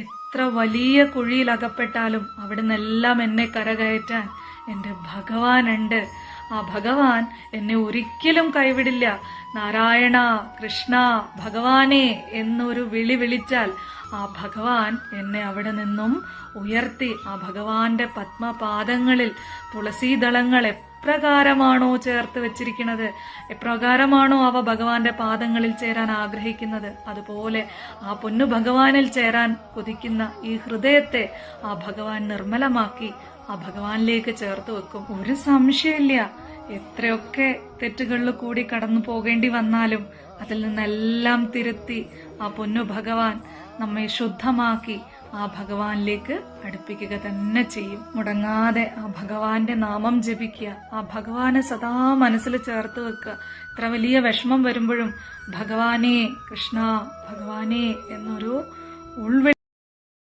എത്ര വലിയ കുഴിയിൽ അകപ്പെട്ടാലും അവിടുന്നെല്ലാം എന്നെ കരകയറ്റാൻ എന്റെ ഭഗവാനുണ്ട്. ആ ഭഗവാൻ എന്നെ ഒരിക്കലും കൈവിടില്ല. നാരായണ, കൃഷ്ണ, ഭഗവാനെ എന്നൊരു വിളി വിളിച്ചാൽ ആ ഭഗവാൻ എന്നെ അവിടെ നിന്നും ഉയർത്തി ആ ഭഗവാന്റെ പത്മപാദങ്ങളിൽ തുളസീദളങ്ങൾ എപ്രകാരമാണോ ചേർത്ത് വെച്ചിരിക്കുന്നത്, എപ്രകാരമാണോ അവ ഭഗവാന്റെ പാദങ്ങളിൽ ചേരാൻ ആഗ്രഹിക്കുന്നത്, അതുപോലെ ആ പൊന്നു ഭഗവാനിൽ ചേരാൻ കൊതിക്കുന്ന ഈ ഹൃദയത്തെ ആ ഭഗവാൻ നിർമ്മലമാക്കി ആ ഭഗവാനിലേക്ക് ചേർത്ത് വെക്കും. ഒരു സംശയമില്ല, എത്രയൊക്കെ തെറ്റുകളിൽ കൂടി കടന്നു പോകേണ്ടി വന്നാലും അതിൽ നിന്നെല്ലാം തിരുത്തി ആ പൊന്നു ഭഗവാൻ നമ്മെ ശുദ്ധമാക്കി ആ ഭഗവാനിലേക്ക് അടുപ്പിക്കുക തന്നെ ചെയ്യും. മുടങ്ങാതെ ആ ഭഗവാന്റെ നാമം ജപിക്കുക, ആ ഭഗവാനെ സദാ മനസ്സിൽ ചേർത്ത് വെക്കുക. എത്ര വലിയ വിഷമം വരുമ്പോഴും ഭഗവാനേ, കൃഷ്ണ, ഭഗവാനേ എന്നൊരു ഉൾവിളി